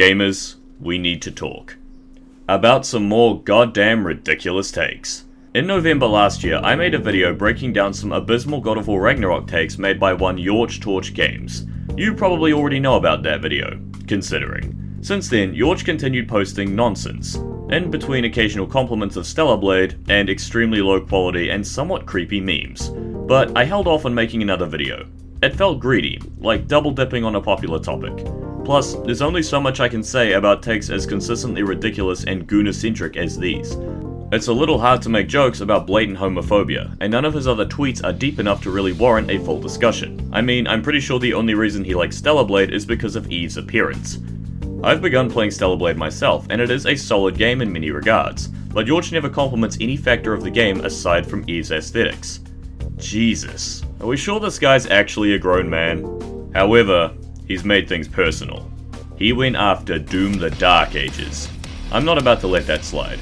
Gamers, we need to talk about some more goddamn ridiculous takes. In November last year, I made a video breaking down some abysmal God of War Ragnarok takes made by one Yorch Torch Games. You probably already know about that video, considering. Since then, Yorch continued posting nonsense, in between occasional compliments of Stellar Blade and extremely low quality and somewhat creepy memes. But I held off on making another video. It felt greedy, like double dipping on a popular topic. Plus, there's only so much I can say about takes as consistently ridiculous and gooner-centric as these. It's a little hard to make jokes about blatant homophobia, and none of his other tweets are deep enough to really warrant a full discussion. I mean, I'm pretty sure the only reason he likes Stellar Blade is because of Eve's appearance. I've begun playing Stellar Blade myself, and it is a solid game in many regards, but Yorch never compliments any factor of the game aside from Eve's aesthetics. Jesus, are we sure this guy's actually a grown man? However, he's made things personal. He went after Doom the Dark Ages. I'm not about to let that slide.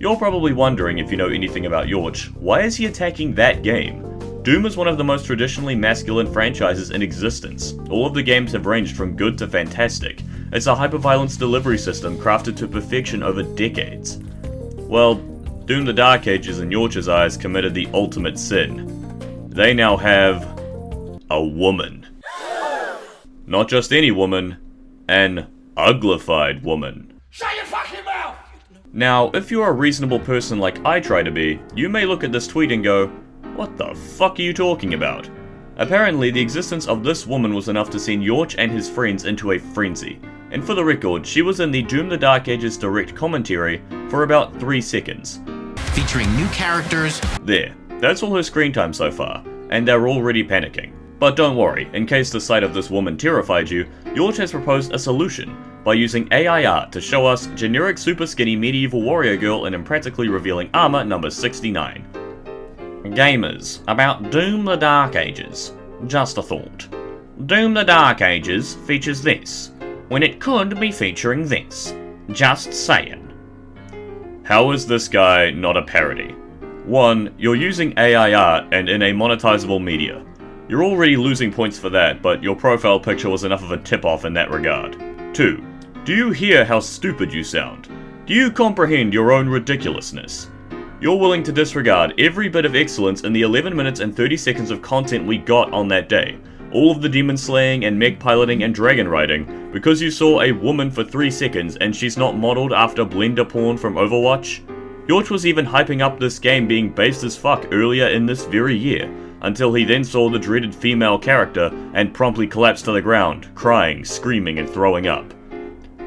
You're probably wondering, if you know anything about Yorch, why is he attacking that game? Doom is one of the most traditionally masculine franchises in existence. All of the games have ranged from good to fantastic. It's a hyperviolence delivery system crafted to perfection over decades. Well, Doom the Dark Ages in Yorch's eyes committed the ultimate sin. They now have a woman. Not just any woman, an uglified woman. Shut your fucking mouth! Now, if you're a reasonable person like I try to be, you may look at this tweet and go, what the fuck are you talking about? Apparently, the existence of this woman was enough to send Yorch and his friends into a frenzy. And for the record, she was in the Doom the Dark Ages direct commentary for about 3 seconds. Featuring new characters. There, that's all her screen time so far, and they're already panicking. But don't worry, in case the sight of this woman terrified you, Yorch has proposed a solution by using AI art to show us generic super skinny medieval warrior girl in impractically revealing armor number 69. Gamers, about Doom the Dark Ages. Just a thought. Doom the Dark Ages features this, when it could be featuring this. Just saying. How is this guy not a parody? 1. You're using AI art and in a monetizable media. You're already losing points for that, but your profile picture was enough of a tip-off in that regard. 2. Do you hear how stupid you sound? Do you comprehend your own ridiculousness? You're willing to disregard every bit of excellence in the 11 minutes and 30 seconds of content we got on that day, all of the demon slaying and mech piloting and dragon riding, because you saw a woman for 3 seconds and she's not modeled after blender porn from Overwatch? Yorch was even hyping up this game being based as fuck earlier in this very year, until he then saw the dreaded female character and promptly collapsed to the ground, crying, screaming and throwing up.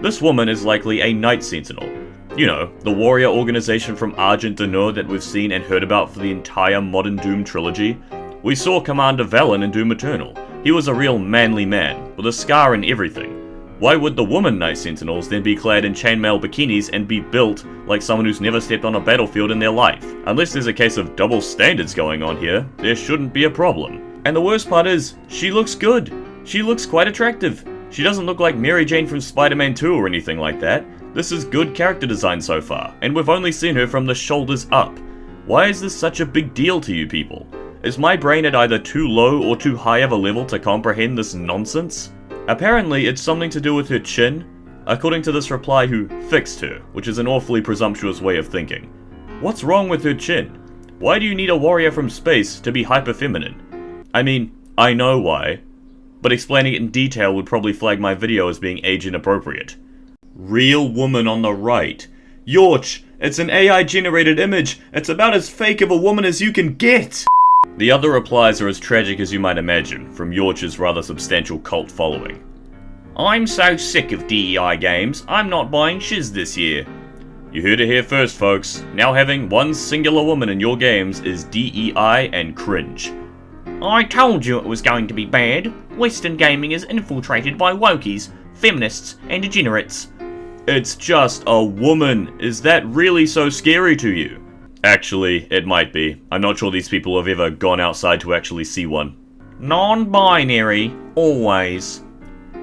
This woman is likely a Night Sentinel. You know, the warrior organization from Argent d'Honneur that we've seen and heard about for the entire modern Doom trilogy. We saw Commander Valen in Doom Eternal. He was a real manly man, with a scar and everything. Why would the woman Night Sentinels then be clad in chainmail bikinis and be built like someone who's never stepped on a battlefield in their life? Unless there's a case of double standards going on here, there shouldn't be a problem. And the worst part is, she looks good. She looks quite attractive. She doesn't look like Mary Jane from Spider-Man 2 or anything like that. This is good character design so far, and we've only seen her from the shoulders up. Why is this such a big deal to you people? Is my brain at either too low or too high of a level to comprehend this nonsense? Apparently, it's something to do with her chin, according to this reply who fixed her, which is an awfully presumptuous way of thinking. What's wrong with her chin? Why do you need a warrior from space to be hyper-feminine? I mean, I know why, but explaining it in detail would probably flag my video as being age inappropriate. Real woman on the right. Yorch, it's an AI-generated image. It's about as fake of a woman as you can get. The other replies are as tragic as you might imagine, from Yorch's rather substantial cult following. I'm so sick of DEI games, I'm not buying shiz this year. You heard it here first, folks. Now having one singular woman in your games is DEI and cringe. I told you it was going to be bad. Western gaming is infiltrated by wokies, feminists, and degenerates. It's just a woman. Is that really so scary to you? Actually, it might be. I'm not sure these people have ever gone outside to actually see one. Non-binary, always.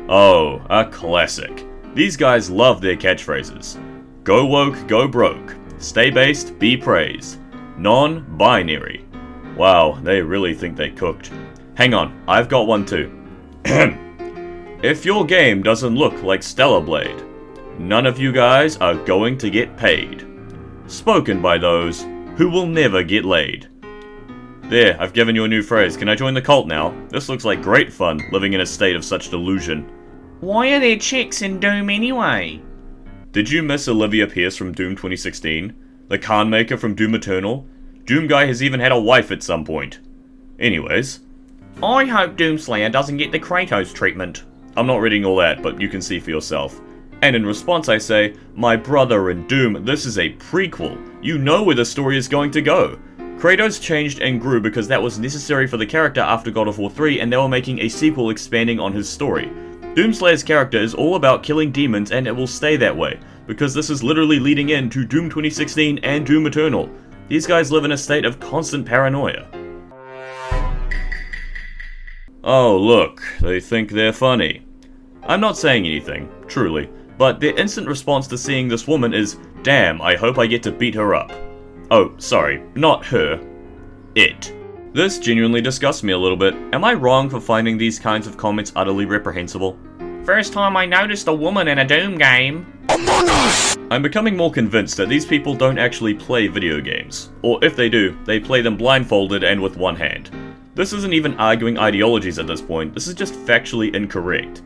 Oh, a classic. These guys love their catchphrases. Go woke, go broke. Stay based, be praised. Non-binary. Wow, they really think they cooked. Hang on, I've got one too. If your game doesn't look like Stellar Blade, none of you guys are going to get paid. Spoken by those who will never get laid. There, I've given you a new phrase. Can I join the cult now? This looks like great fun, living in a state of such delusion. Why are there chicks in Doom anyway? Did you miss Olivia Pierce from Doom 2016? The Khan Maker from Doom Eternal? Doom Guy has even had a wife at some point. Anyways. I hope Doomslayer doesn't get the Kratos treatment. I'm not reading all that, but you can see for yourself. And in response I say, my brother in Doom, this is a prequel. You know where the story is going to go. Kratos changed and grew because that was necessary for the character after God of War 3, and they were making a sequel expanding on his story. Doomslayer's character is all about killing demons, and it will stay that way, because this is literally leading into Doom 2016 and Doom Eternal. These guys live in a state of constant paranoia. Oh look, they think they're funny. I'm not saying anything, truly, but their instant response to seeing this woman is, damn, I hope I get to beat her up. Oh, sorry, not her. It. This genuinely disgusts me a little bit. Am I wrong for finding these kinds of comments utterly reprehensible? First time I noticed a woman in a Doom game. I'm becoming more convinced that these people don't actually play video games. Or if they do, they play them blindfolded and with one hand. This isn't even arguing ideologies at this point, this is just factually incorrect.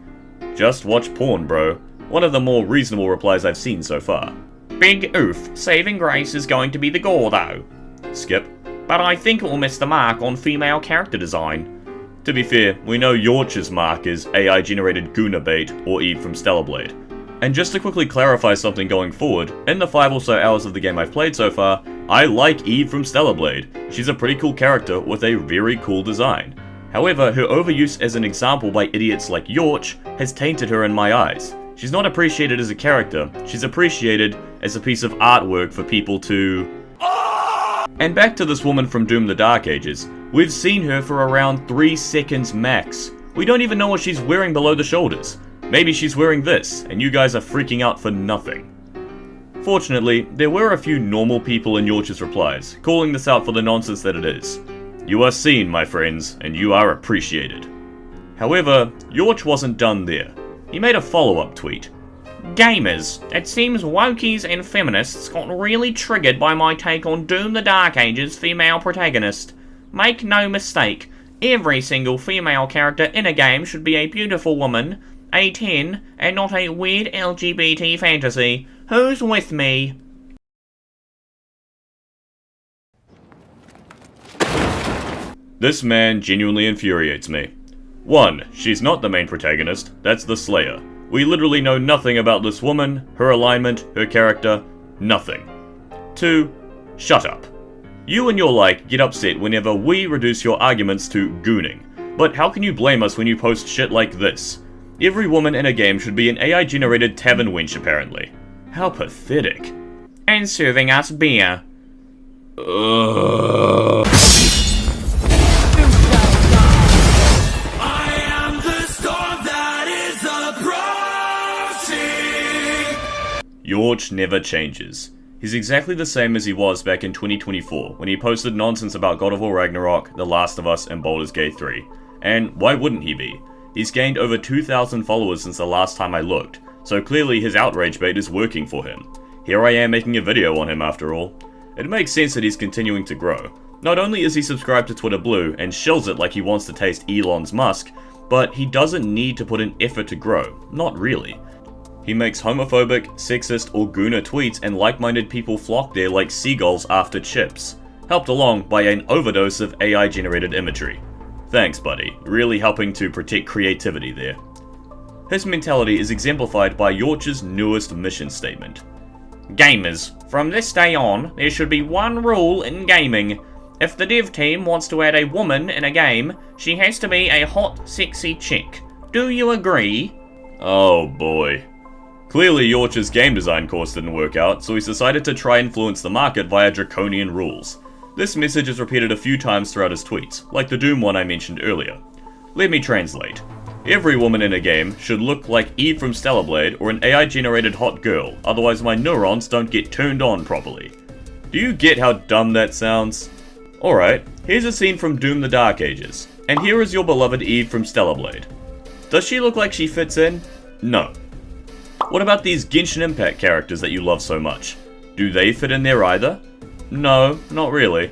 Just watch porn, bro. One of the more reasonable replies I've seen so far. Big oof, saving grace is going to be the gore though. Skip. But I think it will miss the mark on female character design. To be fair, we know Yorch's mark is AI-generated Guna bait, or Eve from Stellar Blade. And just to quickly clarify something going forward, in the 5 or so hours of the game I've played so far, I like Eve from Stellar Blade. She's a pretty cool character with a very cool design. However, her overuse as an example by idiots like Yorch has tainted her in my eyes. She's not appreciated as a character, she's appreciated as a piece of artwork for people to... And back to this woman from Doom the Dark Ages. We've seen her for around 3 seconds max. We don't even know what she's wearing below the shoulders. Maybe she's wearing this, and you guys are freaking out for nothing. Fortunately, there were a few normal people in Yorch's replies, calling this out for the nonsense that it is. You are seen, my friends, and you are appreciated. However, Yorch wasn't done there. He made a follow-up tweet. Gamers, it seems wokies and feminists got really triggered by my take on Doom the Dark Ages female protagonist. Make no mistake, every single female character in a game should be a beautiful woman, a 10, and not a weird LGBT fantasy. Who's with me? This man genuinely infuriates me. 1. She's not the main protagonist, that's the Slayer. We literally know nothing about this woman, her alignment, her character, nothing. 2. Shut up. You and your like get upset whenever we reduce your arguments to gooning. But how can you blame us when you post shit like this? Every woman in a game should be an AI-generated tavern wench, apparently. How pathetic. And serving us beer. Ugh. Yorch never changes. He's exactly the same as he was back in 2024, when he posted nonsense about God of War Ragnarok, The Last of Us, and Baldur's Gate 3. And why wouldn't he be? He's gained over 2,000 followers since the last time I looked, so clearly his outrage bait is working for him. Here I am making a video on him after all. It makes sense that he's continuing to grow. Not only is he subscribed to Twitter Blue and shills it like he wants to taste Elon's Musk, but he doesn't need to put an effort to grow. Not really. He makes homophobic, sexist, or Guna tweets and like-minded people flock there like seagulls after chips, helped along by an overdose of AI-generated imagery. Thanks, buddy. Really helping to protect creativity there. His mentality is exemplified by Yorch's newest mission statement. Gamers, from this day on, there should be one rule in gaming. If the dev team wants to add a woman in a game, she has to be a hot, sexy chick. Do you agree? Oh boy. Clearly Yorch's game design course didn't work out, so he's decided to try influence the market via draconian rules. This message is repeated a few times throughout his tweets, like the Doom one I mentioned earlier. Let me translate. Every woman in a game should look like Eve from Stellar Blade or an AI-generated hot girl, otherwise my neurons don't get turned on properly. Do you get how dumb that sounds? Alright, here's a scene from Doom the Dark Ages, and here is your beloved Eve from Stellar Blade. Does she look like she fits in? No. What about these Genshin Impact characters that you love so much? Do they fit in there either? No, not really.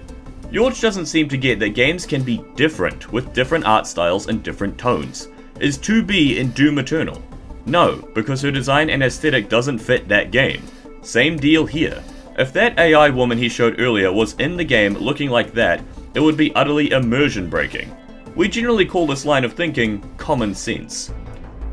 Yorch doesn't seem to get that games can be different, with different art styles and different tones. Is 2B in Doom Eternal? No, because her design and aesthetic doesn't fit that game. Same deal here. If that AI woman he showed earlier was in the game looking like that, it would be utterly immersion breaking. We generally call this line of thinking common sense.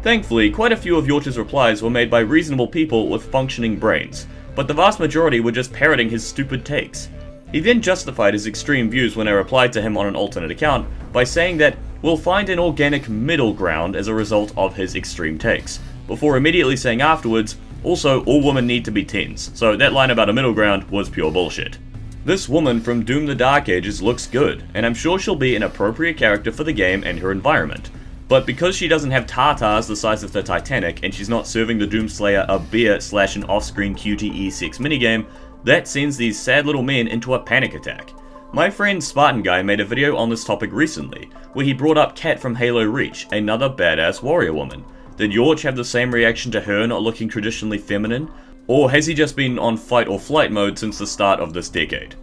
Thankfully, quite a few of Yorch's replies were made by reasonable people with functioning brains, but the vast majority were just parroting his stupid takes. He then justified his extreme views when I replied to him on an alternate account by saying that we'll find an organic middle ground as a result of his extreme takes, before immediately saying afterwards, also all women need to be 10s, so that line about a middle ground was pure bullshit. This woman from Doom the Dark Ages looks good, and I'm sure she'll be an appropriate character for the game and her environment. But because she doesn't have tartars the size of the Titanic, and she's not serving the Doomslayer a beer / an off-screen QTE sex minigame, that sends these sad little men into a panic attack. My friend Spartan Guy made a video on this topic recently, where he brought up Kat from Halo Reach, another badass warrior woman. Did Yorch have the same reaction to her not looking traditionally feminine? Or has he just been on fight or flight mode since the start of this decade?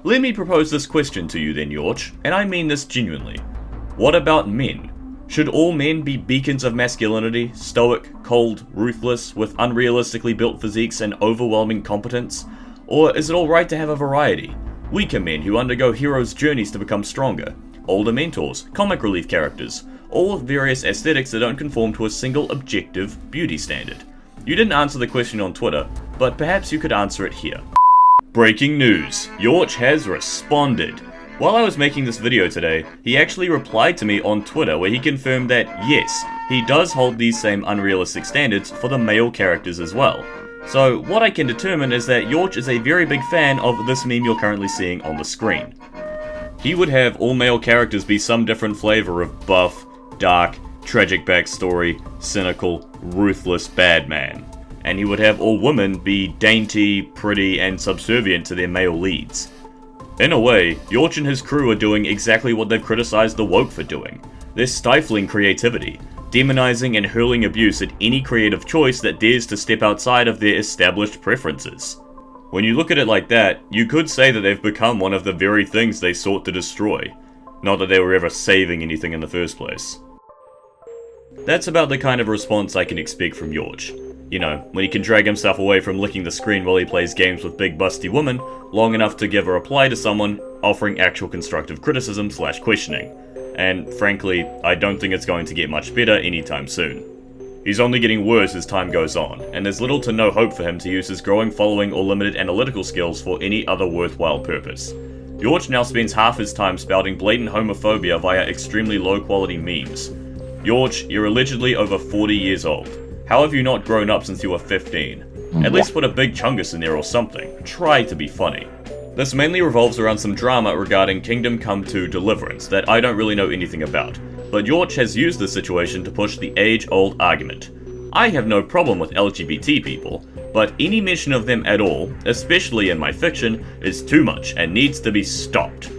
Let me propose this question to you then, Yorch, and I mean this genuinely. What about men? Should all men be beacons of masculinity, stoic, cold, ruthless, with unrealistically built physiques and overwhelming competence? Or is it alright to have a variety? Weaker men who undergo heroes' journeys to become stronger, older mentors, comic relief characters, all with various aesthetics that don't conform to a single objective beauty standard. You didn't answer the question on Twitter, but perhaps you could answer it here. Breaking news, Yorch has responded. While I was making this video today, he actually replied to me on Twitter where he confirmed that yes, he does hold these same unrealistic standards for the male characters as well. So what I can determine is that Yorch is a very big fan of this meme you're currently seeing on the screen. He would have all male characters be some different flavor of buff, dark, tragic backstory, cynical, ruthless bad man. And he would have all women be dainty, pretty, and subservient to their male leads. In a way, Yorch and his crew are doing exactly what they've criticized the woke for doing. They're stifling creativity, demonizing and hurling abuse at any creative choice that dares to step outside of their established preferences. When you look at it like that, you could say that they've become one of the very things they sought to destroy. Not that they were ever saving anything in the first place. That's about the kind of response I can expect from Yorch. You know, when he can drag himself away from licking the screen while he plays games with big busty women, long enough to give a reply to someone offering actual constructive criticism / questioning. And frankly, I don't think it's going to get much better anytime soon. He's only getting worse as time goes on, and there's little to no hope for him to use his growing following or limited analytical skills for any other worthwhile purpose. Yorch now spends half his time spouting blatant homophobia via extremely low quality memes. Yorch, you're allegedly over 40 years old. How have you not grown up since you were 15? At least put a big chungus in there or something. Try to be funny. This mainly revolves around some drama regarding Kingdom Come 2 Deliverance that I don't really know anything about, but Yorch has used this situation to push the age-old argument. I have no problem with LGBT people, but any mention of them at all, especially in my fiction, is too much and needs to be stopped.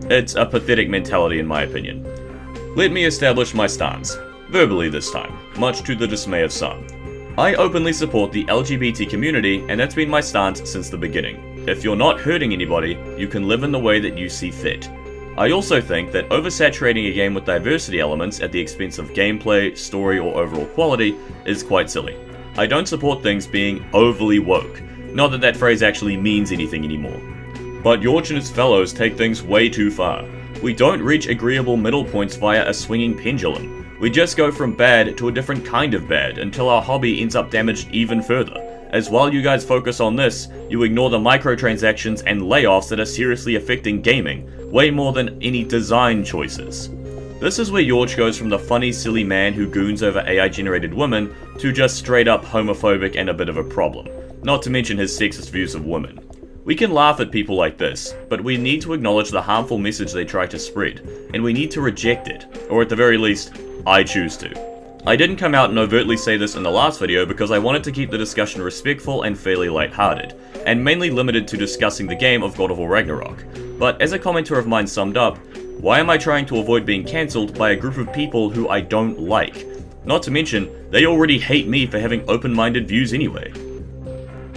It's a pathetic mentality in my opinion. Let me establish my stance. Verbally this time, much to the dismay of some. I openly support the LGBT community, and that's been my stance since the beginning. If you're not hurting anybody, you can live in the way that you see fit. I also think that oversaturating a game with diversity elements at the expense of gameplay, story, or overall quality is quite silly. I don't support things being overly woke, not that that phrase actually means anything anymore. But Yorch and his fellows take things way too far. We don't reach agreeable middle points via a swinging pendulum. We just go from bad to a different kind of bad until our hobby ends up damaged even further, as while you guys focus on this, you ignore the microtransactions and layoffs that are seriously affecting gaming, way more than any design choices. This is where Yorch goes from the funny silly man who goons over AI-generated women to just straight up homophobic and a bit of a problem, not to mention his sexist views of women. We can laugh at people like this, but we need to acknowledge the harmful message they try to spread, and we need to reject it, or at the very least, I choose to. I didn't come out and overtly say this in the last video because I wanted to keep the discussion respectful and fairly lighthearted, and mainly limited to discussing the game of God of War Ragnarok. But as a commenter of mine summed up, why am I trying to avoid being cancelled by a group of people who I don't like? Not to mention, they already hate me for having open-minded views anyway.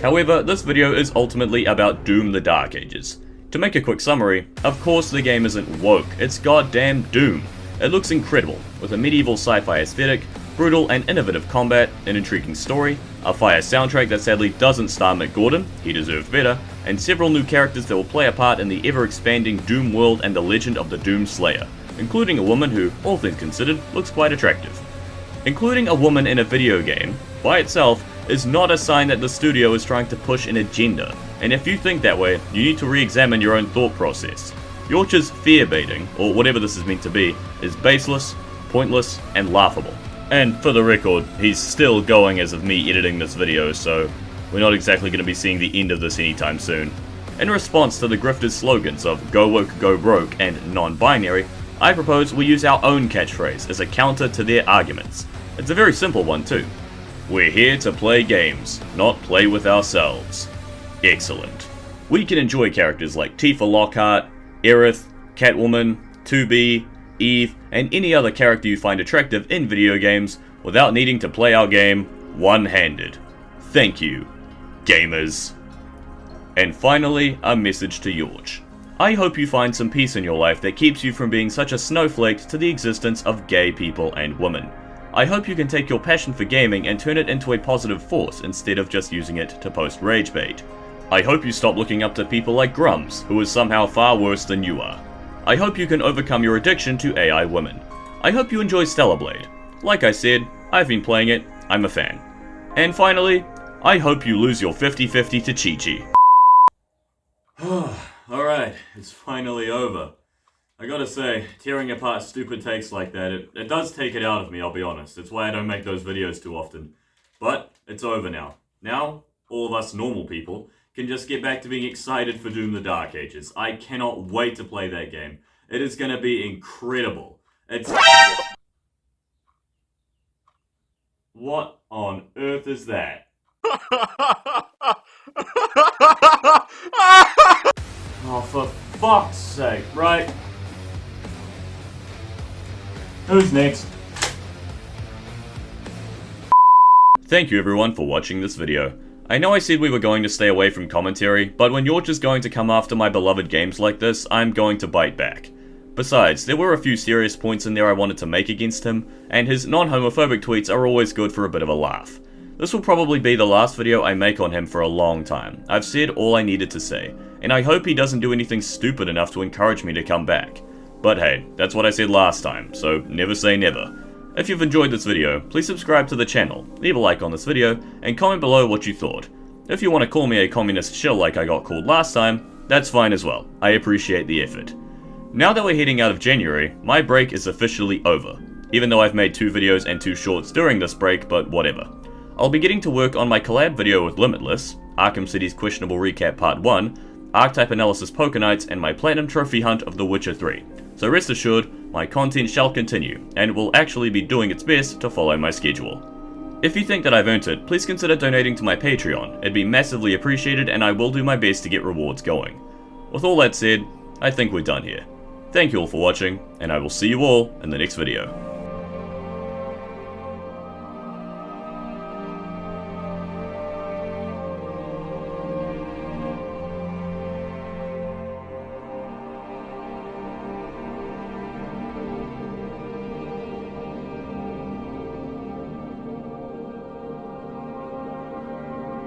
However, this video is ultimately about Doom the Dark Ages. To make a quick summary, of course the game isn't woke, it's goddamn Doom. It looks incredible, with a medieval sci-fi aesthetic, brutal and innovative combat, an intriguing story, a fire soundtrack that sadly doesn't star Mick Gordon, he deserved better, and several new characters that will play a part in the ever-expanding Doom world and the legend of the Doom Slayer, including a woman who, all things considered, looks quite attractive. Including a woman in a video game, by itself, is not a sign that the studio is trying to push an agenda, and if you think that way, you need to re-examine your own thought process. Yorch's fear-baiting, or whatever this is meant to be, is baseless, pointless, and laughable. And for the record, he's still going as of me editing this video, so we're not exactly going to be seeing the end of this anytime soon. In response to the grifters' slogans of go woke, go broke, and non-binary, I propose we use our own catchphrase as a counter to their arguments. It's a very simple one too. We're here to play games, not play with ourselves. Excellent. We can enjoy characters like Tifa Lockhart, Aerith, Catwoman, 2B, Eve, and any other character you find attractive in video games without needing to play our game one-handed. Thank you, gamers. And finally, a message to Yorch. I hope you find some peace in your life that keeps you from being such a snowflake to the existence of gay people and women. I hope you can take your passion for gaming and turn it into a positive force instead of just using it to post rage bait. I hope you stop looking up to people like Grums, who is somehow far worse than you are. I hope you can overcome your addiction to AI women. I hope you enjoy Stellar Blade. Like I said, I've been playing it, I'm a fan. And finally, I hope you lose your 50-50 to Chi-Chi. Alright, it's finally over. I gotta say, tearing apart stupid takes like that, it does take it out of me, I'll be honest. It's why I don't make those videos too often. But, it's over now. Now, all of us normal people can just get back to being excited for Doom the Dark Ages. I cannot wait to play that game. It is gonna be incredible. It's... What on earth is that? Oh, for fuck's sake, right? Who's next? Thank you everyone for watching this video. I know I said we were going to stay away from commentary, but when Yorch is going to come after my beloved games like this, I'm going to bite back. Besides, there were a few serious points in there I wanted to make against him, and his non-homophobic tweets are always good for a bit of a laugh. This will probably be the last video I make on him for a long time. I've said all I needed to say, and I hope he doesn't do anything stupid enough to encourage me to come back. But hey, that's what I said last time, so never say never. If you've enjoyed this video, please subscribe to the channel, leave a like on this video, and comment below what you thought. If you want to call me a communist shill like I got called last time, that's fine as well. I appreciate the effort. Now that we're heading out of January, my break is officially over. Even though I've made 2 videos and 2 shorts during this break, but whatever. I'll be getting to work on my collab video with Limitless, Arkham City's Questionable Recap Part 1, Archetype Analysis Poker Nights, and my Platinum Trophy Hunt of The Witcher 3. So rest assured, my content shall continue, and will actually be doing its best to follow my schedule. If you think that I've earned it, please consider donating to my Patreon. It'd be massively appreciated, and I will do my best to get rewards going. With all that said, I think we're done here. Thank you all for watching, and I will see you all in the next video.